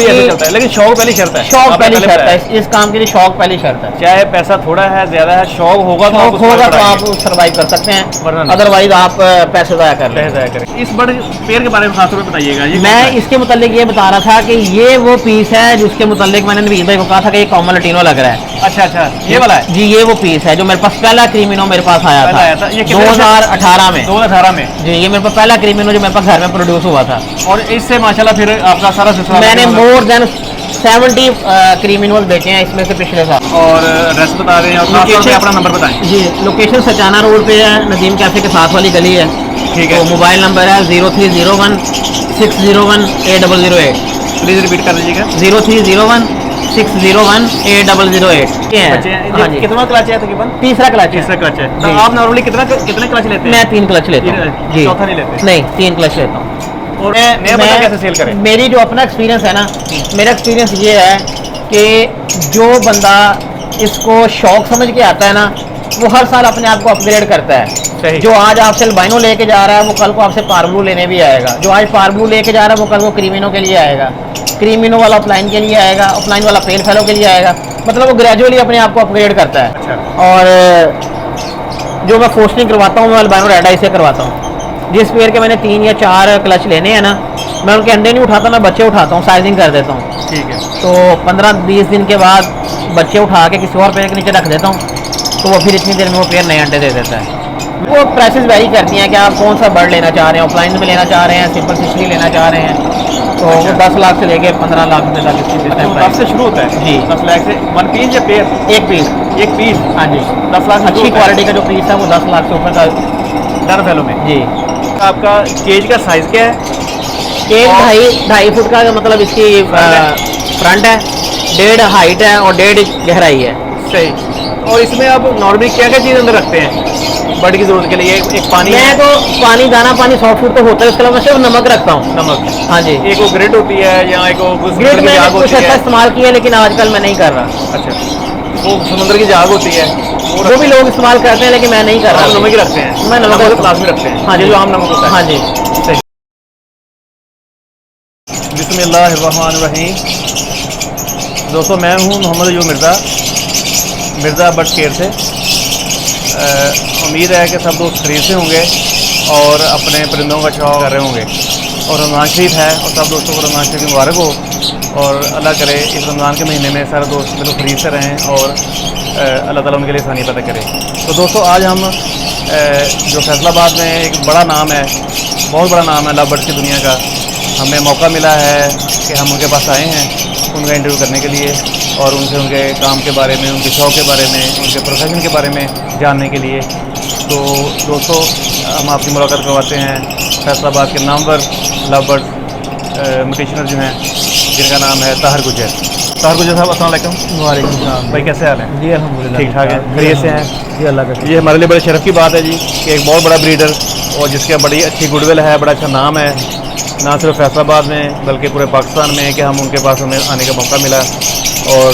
ऐसे चलता है, लेकिन शौक पहली शर्त है। शौक पहली शर्त है, इस काम के लिए शौक पहली शर्त है। चाहे पैसा थोड़ा है ज्यादा है, शौक होगा तो आप सर्वाइव कर सकते हैं, अदरवाइज आप पैसे ज़ाया करें। इस बड़े पेड़ के बारे में खास तौर पर बताइएगा। मैं इसके मुतालिक ये बता रहा था कि ये वो पीस है जिसके मुतालिक मैंने नवीद भाई को कहा था कि ये कॉमन लटीनो लग रहा है। अच्छा, ये वाला है जी, ये वो पीस है जो मेरे पास पहला क्रीमिनो मेरे पास आया था 2018 में। 2018 में जी, ये मेरे पास पहला क्रीमिनो जो मेरे पास घर में प्रोड्यूस हुआ था। और इससे माशाल्लाह फिर आपका सारा सिलसिला मैंने मोर देन 70 क्रीमिनल बेचे हैं इसमें से पिछले साल। और एड्रेस बता रहे हैं और लोकेशन, अपना नंबर बताएं जी। लोकेशन सचाना रोड पे है, नदीम कैफे के साथ वाली गली है। ठीक है। तो मोबाइल नंबर है 0301 601 8008। प्लीज रिपीट कर दीजिएगा। 0301 601 8008। कितना क्लच है तकरीबन? तीसरा क्लच है। तो आप नॉर्मली कितने क्लच लेते हैं? मैं 3 क्लच लेता हूँ जी। चौथा नहीं लेते? नहीं, 3 क्लच लेता हूँ। और नया बंदा कैसे सेल करें? मेरी जो अपना एक्सपीरियंस है ना, मेरा एक्सपीरियंस ये है कि जो बंदा इसको शौक समझ के आता है ना, वो हर साल अपने आप को अपग्रेड करता है। जो आज आपसे अल्बाइनो लेके जा रहा है वो कल को आपसे पारब्लू लेने भी आएगा। जो आज पारब्लू लेके जा रहा है वो कल को क्रीमिनो के लिए आएगा, क्रीमिनो वाला ऑफलाइन के लिए आएगा, ऑफलाइन वाला पेल फेलो के लिए आएगा। मतलब वो ग्रेजुअली अपने आप को अपग्रेड करता है। अच्छा। और जो मैं फोर्सनिंग करवाता हूँ मैं अल्बाइनो रेड आई से करवाता हूँ। जिस पेयर के मैंने 3 या 4 क्लच लेने हैं ना, मैं उनके अंडे नहीं उठाता, मैं बच्चे उठाता हूँ, साइजिंग कर देता हूँ। ठीक है। तो 15-20 दिन के बाद बच्चे उठा के किसी और पेड़ के नीचे रख देता हूँ, तो वो फिर इतनी देर में वो पेड़ नए अंडे दे देता है। वो प्राइसेस वेरी करती हैं कि आप कौन सा बर्ड लेना चाह रहे हैं, ऑफलाइन में लेना चाह रहे हैं, सिंपल सिस्टली लेना चाह रहे हैं। तो वो 10 लाख से लेके 15 लाख रुपये तक इसकी सिस्टम 10 से शुरू होता है? जी। 10 लाख से 1 पीस या पेयर? एक पीस। हाँ जी। 10 लाख अच्छी क्वालिटी का जो पीस है वो 10 लाख से ऊपर का डर फैलो में। जी। आपका केज का साइज क्या है? केज 2.5 फुट का, मतलब इसकी फ्रंट है, 1.5 हाइट है और 1.5 गहराई है। सही। और इसमें आप नॉर्मली क्या क्या चीज़ अंदर रखते हैं बर्ड की जरूरत के लिए? एक पानी? मैं तो पानी, दाना पानी सॉफ्ट फूड तो होता है, उसके अलावा मैं सिर्फ नमक रखता हूँ। नमक? हाँ जी। एक वो ग्रिड होती है या एक वो ग्रिड मैंने कुछ अच्छा इस्तेमाल किया लेकिन आजकल मैं नहीं कर रहा। अच्छा। वो समुद्र की जाग होती है वो भी लोग इस्तेमाल करते हैं लेकिन मैं नहीं कर रहा। नमक ही रखते हैं? मैं नमक प्लास में रखते हैं। हाँ जी, जो आम नमक होता है। हाँ जी। सही। बिस्मिल्लाहिर्रहमानिर्रहीम। दोस्तों, मैं हूँ मोहम्मद अयूब मिर्ज़ा बर्ड केयर से। उम्मीद है कि सब दोस्त खरीद से होंगे और अपने परिंदों का शौक कर रहे होंगे। और रमज़ान शरीफ है और सब दोस्तों को रमज़ान शरीफ मुबारक हो। और अल्लाह करे इस रमज़ान के महीने में सारे दोस्त बिल्कुल खरीद से रहें और अल्लाह ताला उनके लिए आसानी पैदा करे। तो दोस्तों, आज हम जो फैसलाबाद में एक बड़ा नाम है, बहुत बड़ा नाम है लव बर्ड्स की दुनिया का, हमें मौका मिला है कि हम उनके पास आए हैं उनका इंटरव्यू करने के लिए और उनसे उनके काम के बारे में, उनके शौक़ के बारे में, उनके प्रोफेशन के बारे में जानने के लिए। तो दोस्तों, हम आपकी मुलाकात करवाते हैं फैसलाबाद के नामवर लव बर्ड म्यूटेशनर जो हैं, जिनका नाम है ताहिर गुजर। ताहिर गुजर साहब, अस्सलाम वालेकुम। वालेकुम सलाम भाई, कैसे हाल है? जी अल्हम्दुलिल्लाह ठीक ठाक है, खैरियत से हैं जी, अल्लाह का। ये हमारे लिए बड़े शर्फ की बात है जी कि एक बहुत बड़ा ब्रीडर और जिसका बड़ी अच्छी गुडविल है, बड़ा अच्छा नाम है, ना सिर्फ फैसलाबाद में बल्कि पूरे पाकिस्तान में, कि हम उनके पास हमें आने का मौका मिला और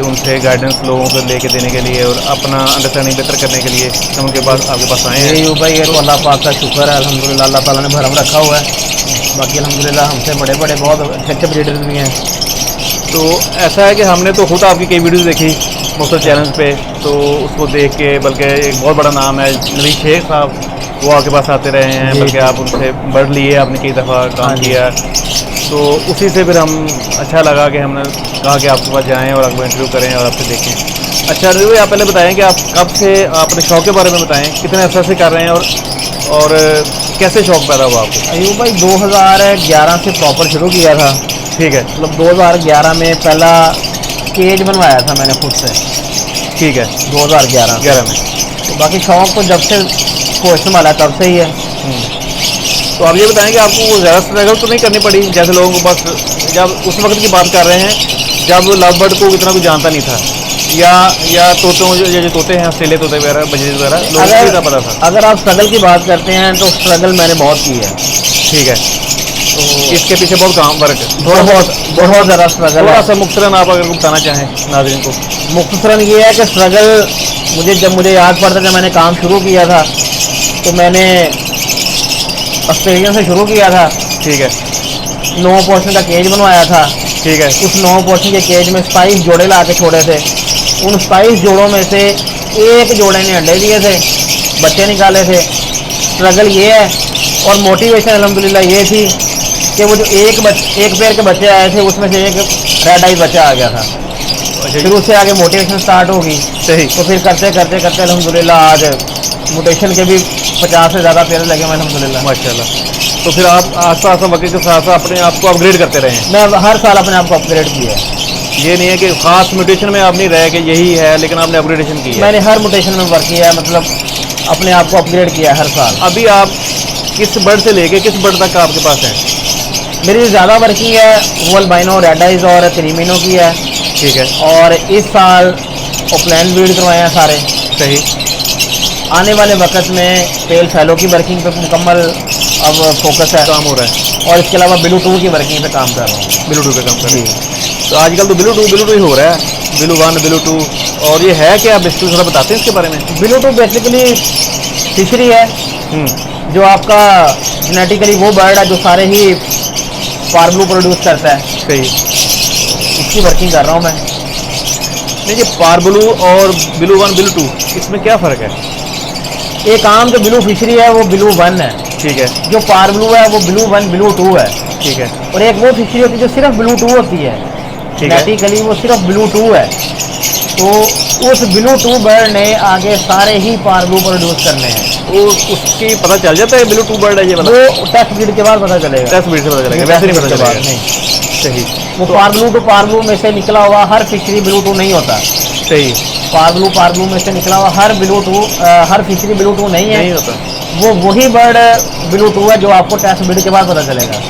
उनसे गाइडेंस लोगों को लेके देने के लिए और अपना अंडरस्टैंडिंग बेहतर करने के लिए हम उनके पास आपके पास आए हैं। जी भाई, ये तो अल्लाह पाक का शुक्र है, अल्हम्दुलिल्लाह अल्लाह ताला ने भरम रखा हुआ है। बाकी अल्हम्दुलिल्लाह हमसे बड़े बड़े बहुत अच्छे ब्रीडर्स भी हैं। तो ऐसा है कि हमने तो खुद आपकी कई वीडियोज़ देखी मुख्तलिफ चैनल्स पे, तो उसको देख के, बल्कि एक बहुत बड़ा नाम है नवीद शेख साहब, वो आपके पास आते रहे हैं, बल्कि आप उनसे बर्ड लिए, आपने कई दफ़ा काम किया। तो उसी से फिर हम अच्छा लगा कि हमने कहा कि आपके पास जाएं और आपको इंटरव्यू करें और आपसे देखें। अच्छा रवि, आप पहले बताएं कि आप कब से अपने शौक़ के बारे में बताएं, कितने अर्से से कर रहे हैं और कैसे शौक़ पैदा हुआ आपको? अयूब भाई 2011 से प्रॉपर शुरू किया था। ठीक है। मतलब 2011 में पहला केज बनवाया था मैंने खुद से। ठीक है। 2011 में। तो बाकी शौक़ तो जब से को संभाला तब से ही है। तो आप ये बताएं कि आपको वो ज़्यादा स्ट्रगल तो नहीं करनी पड़ी, जैसे लोगों को बस जब उस वक्त की बात कर रहे हैं जब लव बर्ड को इतना कुछ जानता नहीं था, या तोतों जो तोते हैं ऑस्ट्रेलिया तोते वगैरह, बजरी वगैरह, लोगों को इतना पता था? अगर आप स्ट्रगल की बात करते हैं तो स्ट्रगल मैंने बहुत की है। ठीक है। तो इसके पीछे बहुत काम वर्क है, बहुत ज़्यादा स्ट्रगल है। थोड़ा सा मुख्तरन आप अगर बताना चाहें नाज़रीन को। मुख्तसरन ये है कि स्ट्रगल मुझे याद पड़ता जब मैंने काम शुरू किया था तो मैंने ऑस्ट्रेलिया से शुरू किया था। ठीक है। 9 पोर्शन का केज बनवाया था। ठीक है। उस 9 पोर्शन के केज में 27 जोड़े ला के छोड़े थे। उन 27 जोड़ों में से एक जोड़े ने अंडे दिए थे, बच्चे निकाले थे। स्ट्रगल ये है और मोटिवेशन अल्हम्दुलिल्लाह ये थी कि वो जो एक पेयर के बच्चे आए थे उसमें से एक रेड आई बच्चा आ गया था। फिर उससे आगे मोटिवेशन स्टार्ट होगी। सही। तो फिर करते करते करते अल्हम्दुलिल्लाह आज मोटिवेशन के भी 50 से ज़्यादा पेयर लगे हुए अल्हम्दुलिल्लाह। माशाल्लाह। तो फिर आप आस्ता आस्ता वक्त के साथ साथ अपने आप को अपग्रेड करते रहे हैं? मैं हर साल अपने आप को अपग्रेड किया है। ये नहीं है कि खास म्यूटेशन में आप नहीं रहे कि यही है, लेकिन आपने अपग्रेडेशन की है? मैंने हर म्यूटेशन में वर्क किया है, मतलब अपने आप को अपग्रेड किया है हर साल। अभी आप किस बर्ड से लेके किस बर्ड तक आपके पास है? मेरी ज़्यादा वर्किंग है वो अल्बाइनो, रेड आइज और क्रीमिनो की है। ठीक है। और इस साल ओपलैंड ब्रीड करवाए हैं सारे। सही। आने वाले वक्त में पेल फैलो की वर्किंग पे मुकम्मल अब फोकस है, काम हो रहा है। और इसके अलावा बिलू 2 की वर्किंग पे काम कर रहा हूँ। बिलू 2 पे काम कर रहे जी। हैं। तो आजकल तो बिलू 2 ही हो रहा है, बिलू 1, बिलू 2। और ये है क्या, आप इसको थोड़ा बताते हैं इसके बारे में? बिलू 2 बेसिकली फिशरी है, जो आपका जेनेटिकली वो बर्ड है जो सारे ही पारब्लू प्रोड्यूस करता है। सही। इसकी वर्किंग कर रहा हूँ मैं। नहीं, ये पारब्लू और बिलू 1, बिलू 2 इसमें क्या फ़र्क है? एक आम जो ब्लू फिशरी है वो ब्लू 1 है। ठीक है। जो पार ब्लू है वो ब्लू 1, ब्लू 2 है। ठीक है। और एक वो फिशरी होती है जो सिर्फ ब्लू 2 होती है। जेनेटिकली वो सिर्फ ब्लू 2 है। तो उस ब्लू 2 बर्ड ने आगे सारे ही पार ब्लू प्रोड्यूस करने हैं। वो उसकी पता चल जाता है बिलू 2 बर्ड है ये वाला? वो टेस्ट ब्रीड के बाद पता चलेगा। टेस्ट ब्रीड से पता चलेगा, वैसे नहीं पता चलेगा? नहीं। सही। वो पार ब्लू टू पार ब्लू में से निकला हुआ हर फिशरी ब्लू 2 नहीं होता। सही। पार ब्लू में से निकला हुआ हर हर फिशरी ब्लू 2 नहीं है। नहीं होता। वो वही बर्ड ब्लू 2 है जो आपको टेस्ट ब्रीड के बाद पता चलेगा।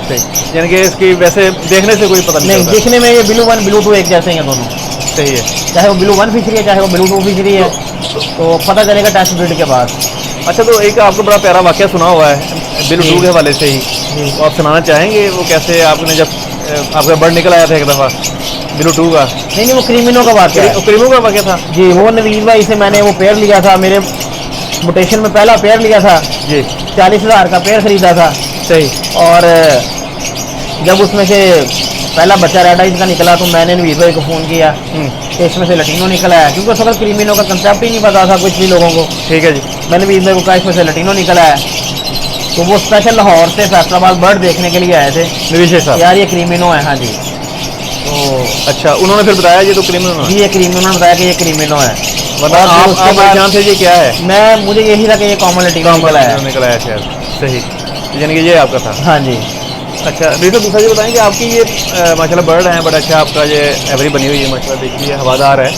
सही। यानी कि इसकी वैसे देखने से कोई पता नहीं नहीं, चलता? दिखने में ये ब्लू 1, ब्लू 2 एक जैसे हैं दोनों। सही है। चाहे वो ब्लू 1 फिशरी है, चाहे वो ब्लू 2 फिशरी है, तो पता चलेगा टेस्ट ब्रीड के बाद। अच्छा, तो एक आपको बड़ा प्यारा वाकया सुना हुआ है बिलू 2 के हवाले से ही, तो आप सुनाना चाहेंगे वो कैसे आपने जब आपका बर्ड निकल आया था एक दफ़ा बिलू 2 का? नहीं, वो क्रीमिनो का वाकया है। क्रीमो का वाकया था जी। वो नवीद भाई से मैंने वो पेयर लिया था, मेरे मोटेशन में पहला पेयर लिया था जी। 40,000 का पेयर खरीदा था। सही। और जब उसमें से पहला बच्चा रेड आइज का निकला तो मैंने नवीद भाई को फ़ोन किया कि इसमें से लटीनो निकला है, क्योंकि उस वक्त क्रीमिनो का कंसेप्ट ही नहीं पता था कुछ भी लोगों को। ठीक है जी। मैंने नवीद भाई को कहा इसमें से लटीनो निकला है, तो वो स्पेशल लाहौर से फैसलाबाद बर्ड देखने के लिए आए थे। निवेश साहब? यार ये क्रीमिनो है। हाँ जी। तो अच्छा, उन्होंने फिर बताया ये तो क्रीमिनो है? जी, ये क्रीमिनो ने बताया कि ये क्रीमिनो है। मतलब आप पहचान थे ये क्या है? मुझे यही था कि ये कॉमन लटीनो निकला है। शायद। सही। यानी कि ये आपका था? हाँ जी। अच्छा, डॉक्टर दूसरा ये बताएंगे आपकी ये माशाल्लाह बर्ड हैं, बड़ा अच्छा आपका ये एवरी बनी हुई है माशाल्लाह, देखिए हवादार है।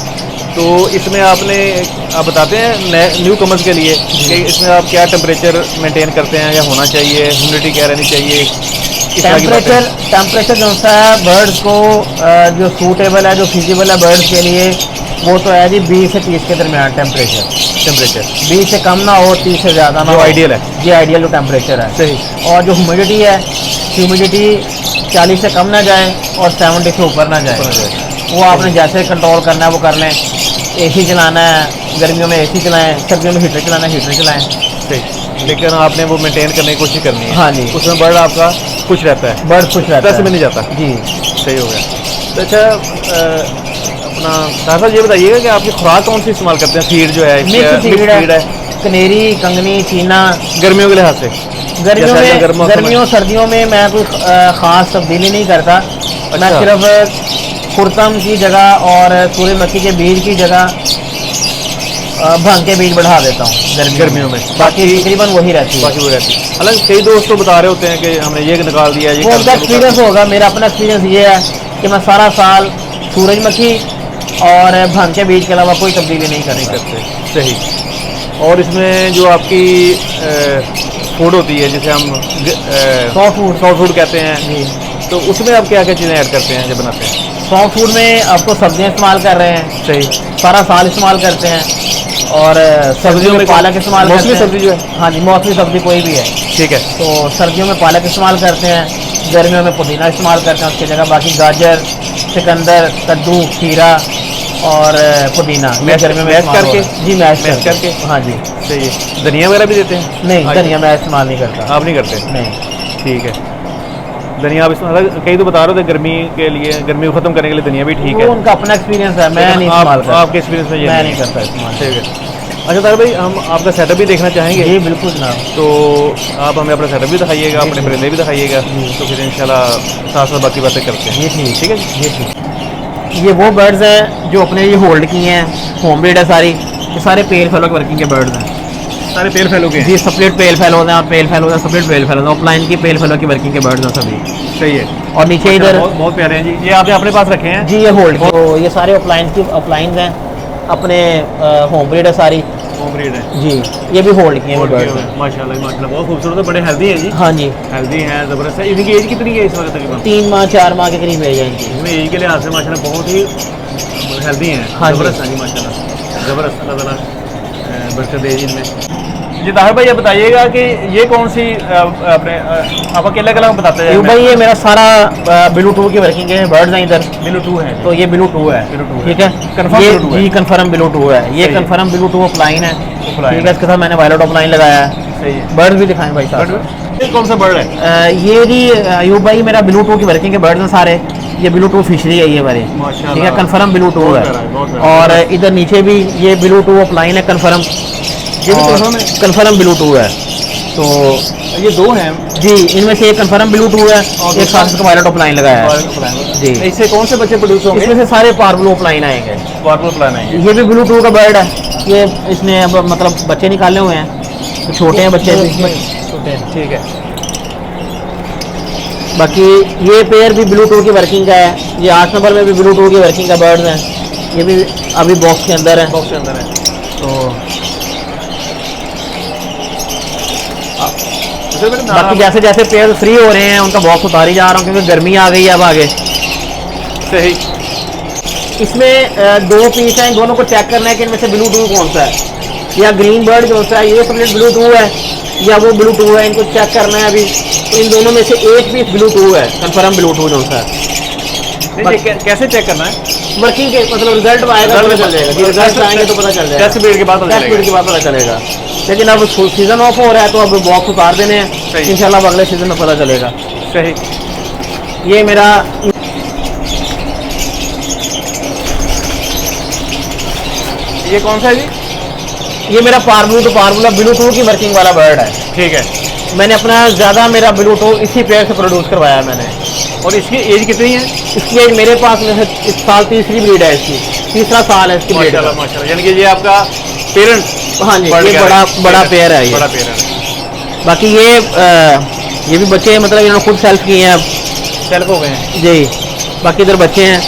तो इसमें आप बताते हैं न्यू कमर्स के लिए कि इसमें आप क्या टेम्परेचर मेंटेन करते हैं या होना चाहिए, ह्यूमिडिटी क्या रहनी चाहिए? टेम्परेचर जो सा है बर्ड्स को जो सूटेबल है, जो फिजिबल है बर्ड्स के लिए, वो तो है जी 20 से 30 के दरमियान टेम्परेचर 20 से कम ना हो, 30 से ज़्यादा ना हो। आइडियल है जी, आइडियल जो टेम्परेचर है। सही। और जो ह्यूमिडिटी है, ह्यूमिडिटी 40 से कम ना जाए और 70 से ऊपर ना जाए। वो आपने जैसे कंट्रोल करना है वो कर लें। एसी चलाना है गर्मियों में एसी चलाएं, सर्दियों में हीटर चलाना है हीटर चलाएं। सही। लेकिन आपने वो मेंटेन करने की कोशिश करनी है। हाँ जी। उसमें बर्ड आपका खुश रहता है? बर्ड खुश रहता है, स्ट्रेस में नहीं जाता? जी। सही हो गया। तो अच्छा, अपना साहब ये बताइएगा कि आपकी खुराक कौन सी इस्तेमाल करते हैं? फीड जो है मिक्स फीड है, कनेरी, कंगनी, चीना। गर्मियों के लिहाज से? गर्मियों सर्दियों में मैं कोई ख़ास तब्दीली नहीं करता। अच्छा। मैं सिर्फ खुरतम की जगह और सूर्यमुखी के बीज की जगह भंग के बीज बढ़ा देता हूँ गर्मियों में। बाकी तकरीबन वही रहती है। बाकी वो रहती है। हालांकि कई दोस्त तो बता रहे होते हैं कि हमने ये निकाल दिया, ये वो उनका एक्सपीरियंस होगा। मेरा अपना एक्सपीरियंस ये है कि मैं सारा साल सूरजमुखी और भंग के बीज के अलावा कोई तब्दीली नहीं करते। सही। और इसमें जो आपकी फूड होती है जिसे हम सॉफ्ट फूड कहते हैं, तो उसमें आप क्या क्या चीज़ें ऐड करते हैं जब बनाते हैं? सॉफ्ट फूड में अब तो सब्जियां इस्तेमाल कर रहे हैं। सही। सारा साल इस्तेमाल करते हैं। और सर्दियों में पालक इस्तेमाल करते हैं। मौसमी सब्जी जो है? हाँ जी, मौसमी सब्जी कोई भी है। ठीक है। तो सर्दियों में पालक इस्तेमाल करते हैं, गर्मियों में पुदीना इस्तेमाल करते हैं उसकी जगह। बाकी गाजर, चुकंदर, कद्दू, खीरा और पुदीना गर्मियों में करके। जी, मैश करके। हाँ जी। सही है। धनिया वगैरह भी देते हैं? नहीं, धनिया मैं इस्तेमाल नहीं करता। आप नहीं करते? नहीं। ठीक है। धनिया आप इसमें कई तो बता रहे थे गर्मी के लिए, गर्मी को खत्म करने के लिए धनिया भी ठीक वो है। उनका अपना एक्सपीरियंस है, मैं नहीं इस्तेमाल करता। आपके एक्सपीरियंस में ये मैं नहीं करता इस्तेमाल। ठीक है। अच्छा ताहिर भाई, हम आपका सेटअप भी देखना चाहेंगे। जी बिल्कुल जनाब। तो आप हमें अपना सेटअप भी दिखाइएगा, अपने परिंदे भी दिखाइएगा, तो फिर इंशाल्लाह साथ साथ बाकी बातें करते हैं। ये ठीक ठीक है। ये ठीक। ये वो बर्ड्स हैं जो अपने लिए होल्ड किए हैं, होम ब्रीड है सारी। ये सारे पेल फेलो के वर्किंग के बर्ड्स हैं। सारे पेल फेलो के? जी स्प्लिट पेल फेलो हैं, और पेल फेलो हैं, स्प्लिट पेल फेलो हैं, ऑफलाइन की पेल फेलो की वर्किंग के बर्ड्स हैं सभी। सही है। और नीचे इधर बहुत प्यारे हैं जी। ये आपने अपने पास रखे हैं? जी ये होल्ड, तो ये सारे ऑफलाइन हैं, अपने होम ब्रीड है सारी। होम ब्रीड है जी, ये भी होल्ड किए हैं बर्ड्स हैं। माशाल्लाह माशाल्लाह, बहुत खूबसूरत है, बड़े हेल्दी हैं जी। हाँ जी, हेल्दी हैं, ज़बरदस्त है। इनकी एज कितनी है इस वक्त तकरीबन? 3 माह 4 माह के करीब एज है इनकी। इसमें एज के लिहाज से माशाल्लाह बहुत ही हेल्दी हैं। हाँ जी। ज़बरदस्त हैं जी माशाल्लाह, ज़बरदस्त। अल्लाह ताला बरकत दे इनमें। जी ताहिर भाई, ये बताइएगा कि ये कौन सी अपने आप अकेला अकेला बताते हैं? भाई ये मेरा सारा ब्लू टू की वर्किंग है, बर्ड्स हैं इधर। ब्लू टू है तो ये ब्लू टू है, ठीक है। Confirm ये Blue Two है? जी कंफर्म ब्लू टू है, ये सही है। कंफर्म ब्लू टू ऑफलाइन है, Offline ठीक है। इसके साथ मैंने वायलेट ऑफलाइन लगाया है। सही है। बर्ड्स भी दिखाएं भाई साहब। ये कौन सा बर्ड है? ये जी अयूब भाई मेरा ब्लू टू की वर्किंग के बर्ड्स हैं सारे। ये ब्लू टू फिशरी है ये हमारी, माशाल्लाह। ठीक है। कंफर्म ब्लू टू बहुत है। प्यारा है, बहुत प्यारा। और इधर नीचे भी ये ब्लू टू ऑफलाइन है, कंफर्म। ये भी confirm है? कंफर्म ब्लू टू है। तो ये दो हैं जी, इनमें से एक कंफर्म ब्लू टू है और एक साथ वायलेट ऑफलाइन लगाया है। जी। इससे कौन से बच्चे प्रोड्यूस होंगे? इसमें से सारे पार्बलो ऑफलाइन आएंगे। पर्पल प्लान आएंगे। ये भी ब्लू टू का बर्ड है। ये इसने अब मतलब बच्चे निकाले हुए हैं, तो छोटे हैं बच्चे भी इसमें, छोटे हैं। ठीक है। बाकी ये पेयर भी ब्लू टू की वर्किंग का है। ये 8 नंबर में भी ब्लू टू की वर्किंग का बर्ड्स हैं। ये भी अभी बॉक्स के अंदर है। बॉक्स के अंदर है। तो बाकी बाकी जैसे जैसे पेयर फ्री हो रहे हैं उनका बॉक्स उतारी जा रहा हूँ, क्योंकि गर्मी आ गई है अब आगे। सही। इसमें 2 पीस हैं, इन दोनों को चेक करना है कि इनमें से ब्लू टू कौन सा है, या ग्रीन बर्ड कौन सा है। ये स्प्लिट ब्लू टू है या वो ब्लू टू है, इनको चेक करना है अभी। तो इन दोनों में से एक पीस ब्लू टू है, कंफर्म ब्लू टू जो सा है। कैसे चेक करना है? वर्किंग के मतलब रिजल्ट आएगा तो पता चल जाएगा। रिजल्ट आएंगे तो पता चल जाएगा, टेस्ट पीरियड के बाद पता टेस्ट पीरियड के बाद पता चलेगा। लेकिन अब सीजन ऑफ हो रहा है तो अब बॉक्स उतार देने हैं, सही। इंशाल्लाह अब अगले सीजन में पता चलेगा। सही। ये मेरा ये कौन सा है जी? ये मेरा पार्बलू टू पार्बुला ब्लू टू की वर्किंग वाला बर्ड है। ठीक है। मैंने अपना ज़्यादा मेरा ब्लू टू इसी पेयर से प्रोड्यूस करवाया मैंने। और इसकी एज कितनी है? इसकी एज मेरे पास में है, इस साल तीसरी ब्रीड है इसकी, तीसरा साल है इसकी ब्रीड माशाल्लाह का। माशाल्लाह, यानी कि ये आपका पेरेंट? हाँ जी, ये बड़ा पेयर है ये। बड़ा पेयर है। बाकी ये भी बच्चे मतलब इन्होंने खुद सेल्फ किए हैं अब। सेल्फ हो गए हैं जी। बाकी इधर बच्चे हैं।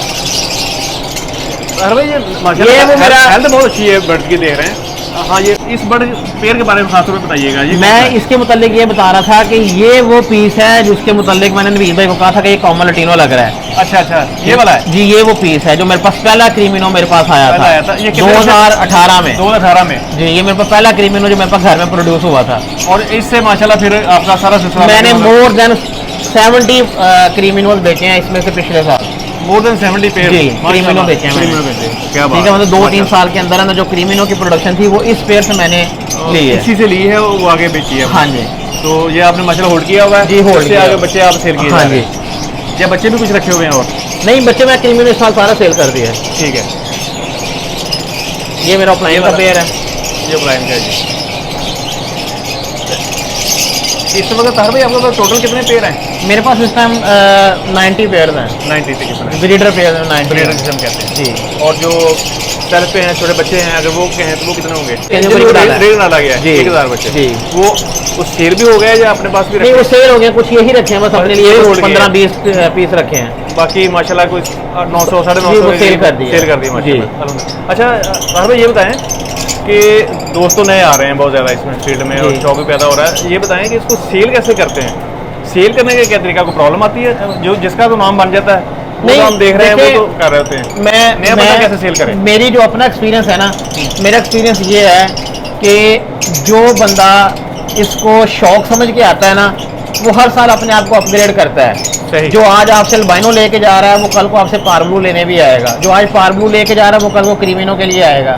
अरे भाई, ये ये माशाल्लाह वो मेरा- हेल्थ बहुत अच्छी है बर्ड की, देख रहे हैं। हाँ, ये इस बर्ड पेयर के बारे में खास तौर पे बताइएगा। ये मैं इसके मुतालिक ये बता रहा था कि ये वो पीस है जिसके मुतालिक मैंने नवीद भाई को कहा था कि ये कॉमन लटीनो लग रहा है। अच्छा अच्छा, ये वाला है जी, ये वो पीस है जो मेरे पास पहला क्रीमिनो मेरे पास आया पहला आया था। था ये कितने 2018 में। 2018 में। जी, ये मेरे पास पहला क्रीमिनो जो मेरे पास घर में प्रोड्यूस हुआ था। और इससे माशाल्लाह फिर आपका सारा सिलसिला मैंने मोर देन 70 क्रीमिनोज बेचे हैं इसमें से पिछले साल। मोर देन 70 पेयर जी, क्रीमिनो बेचे हैं मैंने। क्रीमिनो बेचे। क्या बात ठीक है, मतलब 2-3 माशाल्लाह। साल के अंदर अंदर जो क्रीमिनो की प्रोडक्शन थी वो इस पेयर से मैंने ली है। इसी से ली है, वो आगे बेची है। हाँ जी। तो ये आपने माशाल्लाह होल्ड किया हुआ है? जी, होल्ड इससे किया आगे हुआ है। बच्चे आप सेल किए हाँ जा रहे जी। हैं? या बच्चे भी कुछ रखे हुए हैं? और नहीं, बच्चे मैं क्रीमिनो इस साल सारा सेल कर दिया है। ठीक है। ये मेरा ऑफलाइन का पेयर है। ये ब्लाइंड का है जी। इस वक्त तार भाई आपके पास टोटल कितने पेयर हैं? मेरे पास इस टाइम 90 पेयर हैं। 90 तकरीबन ब्रीडर पेयर हैं 90। ब्रीडर जिसे हम कहते हैं। जी। और जो सेल्फ पे हैं, छोटे बच्चे हैं, अगर वो कहें तो वो कितने होंगे? जो breed डाला है। ब्रीड डाला गया है जी। 1000 बच्चे। जी। वो सेल भी हो गया है या अपने पास भी नहीं, वो रखे? सेल हो गए, कुछ यही रखे हैं बस अपने लिए, यही होल्ड किए 15-20 पीस रखे हैं। बाकी माशाल्लाह कुछ 900 जी, 950 वो सेल कर दिया। सेल कर दिया जी। माशाल्लाह। अच्छा तार भाई, ये बताएं कि दोस्तों नए आ रहे हैं बहुत ज़्यादा इसमें फील्ड में और जी। शौक भी पैदा हो रहा है। ये बताएं कि इसको सेल कैसे करते हैं? सेल करने का क्या तरीका, को प्रॉब्लम आती है? जो जिसका तो नाम बन जाता है वो नहीं, तो हम देख रहे हैं, देखिए, वो तो कर रहे होते हैं। मैं नया बंदा कैसे सेल करें? मेरी जो अपना एक्सपीरियंस है ना, मेरा एक्सपीरियंस ये है कि जो बंदा इसको शौक समझ के आता है ना, वो हर साल अपने आप को अपग्रेड करता है। सही। जो आज आपसे अल्बाइनो लेके जा रहा है वो कल को आपसे पार्बलू लेने भी आएगा। जो आज पार्बलू लेके जा रहा है वो कल को क्रीमिनो के लिए आएगा,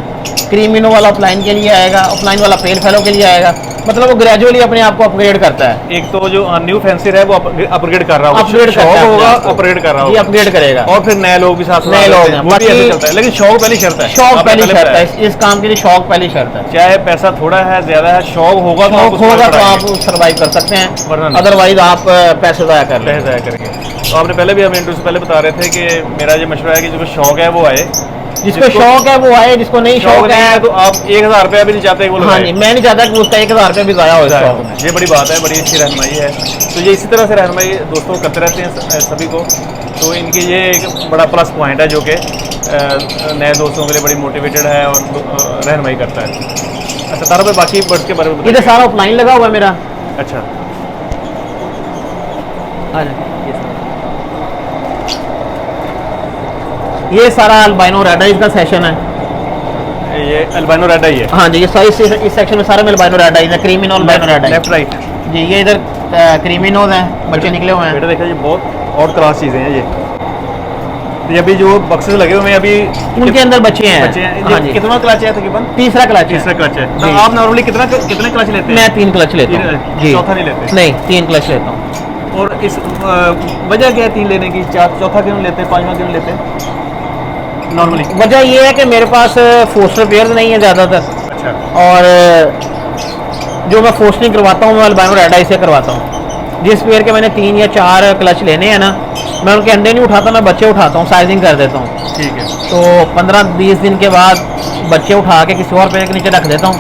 क्रीमिनो वाला ऑफलाइन के लिए आएगा, ऑफलाइन वाला पेल फेलो के लिए आएगा। मतलब वो ग्रेजुअली अपने आप को अपग्रेड करता है। एक तो जो न्यू फैंसर है वो अपग्रेड कर रहा होगा, अपग्रेड शौक करता है होगा, अपने आप को। अपग्रेड कर रहा जी होगा, अपग्रेड करेगा। और फिर नए लोग भी साथ नए लोग हैं, वो भी ऐसे बाकी चलता है, लेकिन शौक पहली शर्त है। शौक आपने पहली पहले शर्त है, बताया। इस काम के लिए शौक पहली शर्त है। चाहे पैसा थोड़ा है ज्यादा है, शौक होगा तो आप शौक उसको होगा तो आप बढ़ाएंगे, सर्वाइव कर सकते हैं, वरना नहीं। अदरवाइज आप पैसे ज़ाया कर पैसे लेंगे। ज़ाया करेंगे। तो आपने पहले भी हमें इंटरव्यू से पहले बता रहे थे कि मेरा ये मशवरा है कि जिसको शौक है वो आए, जिसको शौक है वो आए, जिसको नहीं शौक नहीं है तो आप 1000 रुपया भी नहीं चाहते कि वो हाँ लगाए। जी, मैं नहीं चाहता कि उसका 1000 रुपये भी ज़ाया हो इस शौक में। ये बड़ी बात है, बड़ी अच्छी रहनुमाई है। तो ये इसी तरह से रहनुमाई दोस्तों करते रहते हैं सभी को। तो इनकी ये एक बड़ा प्लस पॉइंट है जो कि नए दोस्तों के लिए बड़ी मोटिवेटेड है और रहनुमाई करता है। अच्छा तारा भाई, बाकी बर्ड्स के बारे में इधर सारा ऑफलाइन लगा हुआ है मेरा। अच्छा, ये सारा अल्बाइनो रेड आइज का सेशन है। ये अल्बाइनो रेड आई है। हाँ जी, ये सारी इस सेक्शन में सारे में अल्बाइनो रेड आइज है, creamino albino red eyes. Left right जी ये इधर क्रीमिनोज हैं, बच्चे निकले हुए हैं। बेटा देखा, ये बहुत और क्लास चीज़ें हैं ये। तो ये अभी जो बक्सेस लगे हुए हैं अभी उनके अंदर बच्चे हैं। बच्चे हैं। हाँ जी, कितना क्लच है तकरीबन? तीसरा क्लच है। तीसरा क्लच है। तो जी। आप नॉर्मली कितने क्लच लेते हैं? मैं 3 क्लच लेता हूँ जी। चौथा नहीं लेते? नहीं, 3 क्लच लेता हूँ। और इस वजह क्या है 3 लेने की? चौथा क्यों लेते, 5वां क्यों लेते नॉर्मली? वजह ये है कि मेरे पास फोस्टर पेयर्स नहीं है ज़्यादातर, अच्छा, और जो मैं फोस्टरिंग करवाता हूँ मैं अल्बाइनो रेड आई से करवाता हूँ। जिस पेयर के मैंने 3 या 4 क्लच लेने हैं ना, मैं उनके अंडे नहीं उठाता, मैं बच्चे उठाता हूँ, साइजिंग कर देता हूँ। ठीक है। तो 15-20 दिन के बाद बच्चे उठा के किसी और पेयर के नीचे रख देता हूँ,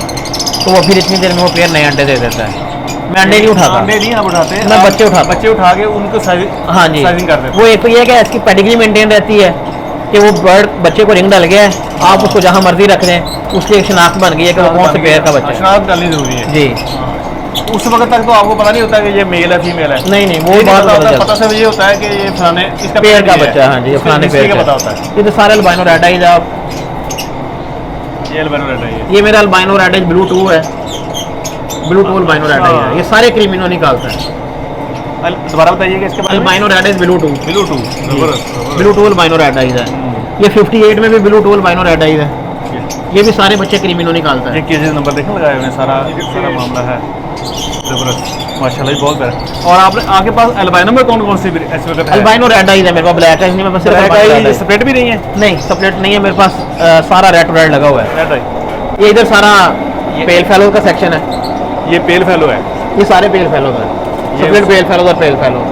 तो वो फिर इतनी देर में वो पेयर नए अंडे दे देता है। मैं अंडे नहीं उठाता, अंडे नहीं आप उठाते, मैं आप बच्चे उठाता हूँ। बच्चे उठा के उनको हाँ जी, साइजिंग कर देते वो एक तो ये है कि इसकी पेडिग्री मेंटेन रहती है कि वो बर्ड बच्चे को रिंग डल गया है, आप उसको जहाँ मर्जी रख दें, उसकी एक शनाख्त बन गई है कि वो कौन से पेयर का बच्चा है। शनाख्त डालनी जरूरी है जी। उस वक्त तक तो आपको पता नहीं होता कि ये मेल है फीमेल है? नहीं नहीं, वो ये बात पता होता है, पता पता सिर्फ ये होता है कि ये फलाने इसका पेयर का ये बच्चा है। हाँ जी, ये इसका फलाने हिस्ट्री पेयर का का पता होता है। ये तो सारे अल्बाइनो रेड आइज आप। ये अल्बाइनो रेड आई है। ये मेरा अल्बाइनो रेड आइज ब्लू 2 है, ब्लू 2 अल्बाइनो रेड आइज है। ये सारे क्रीमिनो निकालता है। दोबारा बताइए कि इसके बारे में। Albino red eyes blue 2, blue 2 जबरदस्त। ब्लू 2 अल्बाइनो रेड आइज है। ये 58 में भी ब्लू 2 अल्बाइनो रेड आइज है। ये भी सारे बच्चे क्रीमिनो निकालता है। ये केजेस नंबर देखें लगाए हुए हैं, सारा मामला है जबरदस्त माशाल्लाह, बहुत प्यारा। और आपने आपके पास अल्बाइनो में कौन कौन सी ऐसे वक्त है? अल्बाइनो रेड आइज है मेरे पास, ब्लैक आइज नहीं, मेरे पास सिर्फ अल्बाइनो रेड आइज। स्प्रेड भी नहीं है? नहीं, सपरेट नहीं है मेरे पास, सारा रेड लगा हुआ है। रेड आई, ये इधर सारा पेल फेलो का सेक्शन है। ये पेल फेलो है। ये सारे पेल फेलो है, सपरेट पेल फेलो और पेल फेलो।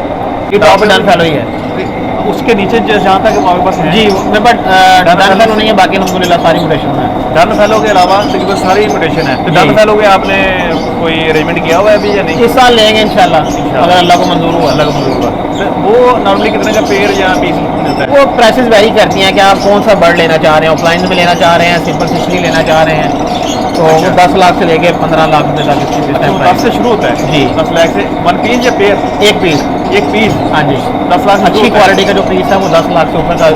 ये टॉप डन फेलो ही है। उसके नीचे जहाँ तक हमारे पास है जी, मेरे पास डन फेलो नहीं है, बाकी अल्हम्दुलिल्लाह सारी म्यूटेशन है। डन फेलो के अलावा तकरीबन सारी इन्विटेशन है। तो जी। डन फेलो के आपने कोई अरेंजमेंट किया हुआ है अभी या नहीं? इस साल लेंगे इंशाल्लाह, अगर अल्लाह को मंजूर हुआ। अलग मंजूर हुआ। तो वो नॉर्मली कितने का पेयर या पीस मिलता है? वो प्राइसेस वेरी करती हैं कि आप कौन सा बर्ड लेना चाह रहे हैं, ऑफलाइन में लेना चाह रहे हैं, सिंपल सिस्टली लेना चाह रहे हैं, तो वो 10 लाख से लेके 15 लाख रुपये तक इसकी तो सिस्टम 10 से शुरू होता है? जी। 10 लाख से 1 पीस या पेयर? एक पीस। एक पीस हाँ जी, 10 लाख से अच्छी शुरू होता है। क्वालिटी का जो पीस है वो 10 लाख से ऊपर का।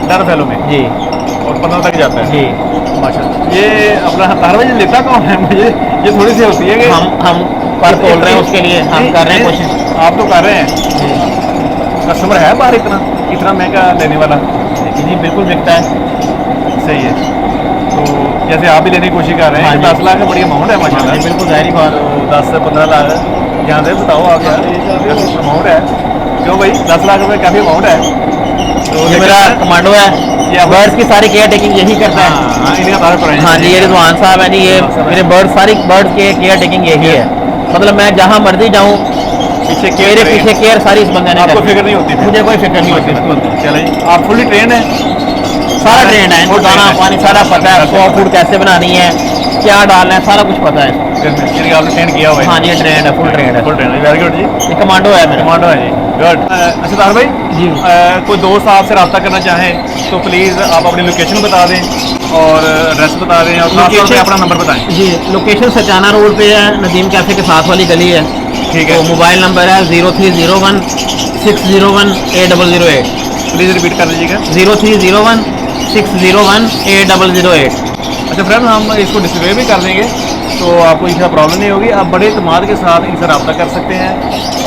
डन फेलो में जी और 15 तक जाता है। जी। माशाल्लाह। ये अपना तारवा जी लेता कौन है? मुझे ये थोड़ी सी होती है कि हम पर तोल रहे हैं, उसके लिए हम कर रहे हैं कोशिश। आप तो कर रहे हैं, जी कस्टमर है बाहर इतना महंगा लेने वाला? जी, बिल्कुल बिकता है। सही है। तो जैसे आप भी लेने की कोशिश कर रहे हैं, हाँ जी। 10 लाख का बड़ी अमाउंट है माशाल्लाह। जी, बिल्कुल जाहिर बात। तो 10 से 15 लाख यहाँ से बताओ आप यार, अमाउंट है क्यों भाई? 10 लाख रुपये काफ़ी अमाउंट है। तो ये मेरा कमांडो है, ये बर्ड्स की सारी केयर टेकिंग यही करता है। हाँ, इनका तारीफ करें। हाँ जी, ये रिजवान साहब है जी, ये मेरे सारी बर्ड्स के केयर टेकिंग यही है। मतलब मैं जहाँ मर्जी जाऊँ, पीछे मेरे पीछे केयर सारी इस बंदे ने आपको करनी है। फिक्र नहीं होती? मुझे कोई फिक्र नहीं होती। चलिए, आप फुली ट्रेन है? सारा ट्रेंड है, इनको दाना पानी सारा पता है, सॉ फूड कैसे बनानी है, क्या डालना है, सारा कुछ पता है। आपने ट्रेन किया हुआ है? हाँ जी, ये ट्रेंड है, फुल ट्रेंड है। फुल ट्रेन, वेरी गुड जी। ये कमांडो है मेरा। कमांडो है जी, गुड। अच्छा तार भाई जी। कोई दोस्त आपसे रब्ता करना चाहें तो प्लीज़ आप अपनी लोकेशन बता दें और एड्रेस बता दें और खास तौर पे अपना नंबर बताएं। जी, लोकेशन सचाना रोड पे है, नदीम कैफे के साथ वाली गली है। ठीक है। तो मोबाइल नंबर है 0301 601 8008। प्लीज़ रिपीट कर दीजिएगा। 0301 601 8008। अच्छा फ्रेंड, हम इसको डिस्प्ले भी कर देंगे तो आपको इसका प्रॉब्लम नहीं होगी। आप बड़े इत्मीनान के साथ इनसे रब्ता कर सकते हैं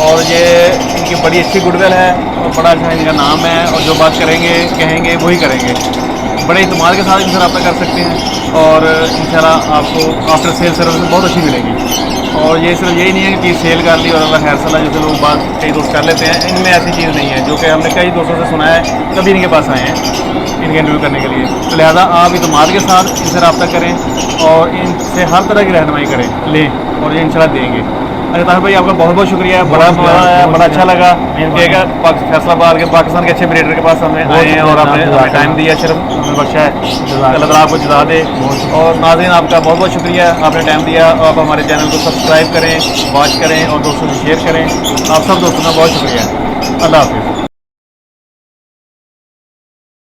और ये इनकी बड़ी अच्छी गुडविल है और बड़ा अच्छा इनका नाम है और जो बात करेंगे कहेंगे वही करेंगे। बड़े इत्मीनान के साथ इनसे रब्ता कर सकते हैं और इंशाल्लाह आपको आफ्टर सेल सर्विस बहुत अच्छी मिलेगी। और ये सिर्फ यही नहीं है कि सेल कर ली और अल्लाह खैर सला जैसे लोग बात कई दोस्त कर लेते हैं, इनमें ऐसी चीज़ नहीं है, जो कि हमने कई दोस्तों से सुना है, तभी इनके पास आए हैं इनके इंटरव्यू करने के लिए। तो लिहाजा आप इतमाद के साथ इनसे रब्ता करें और इनसे हर तरह की रहनुमाई करें, लें और ये इंशाल्लाह देंगे। अच्छा ताहिर भाई आपका बहुत बहुत शुक्रिया, बड़ा अच्छा लगा कि एक फैसलाबाद के पाकिस्तान के अच्छे ब्रीडर के पास हमें आए हैं और आपने हमें टाइम दिया, शर्म हमें बख्शा है, अल्लाह ताला आपको जज़ा दे। और नाज़रीन आपका बहुत बहुत शुक्रिया, आपने टाइम दिया। आप हमारे चैनल को सब्सक्राइब करें, वॉच करें और दोस्तों से शेयर करें। आप सब दोस्तों का बहुत शुक्रिया। अल्लाह हाफिज़।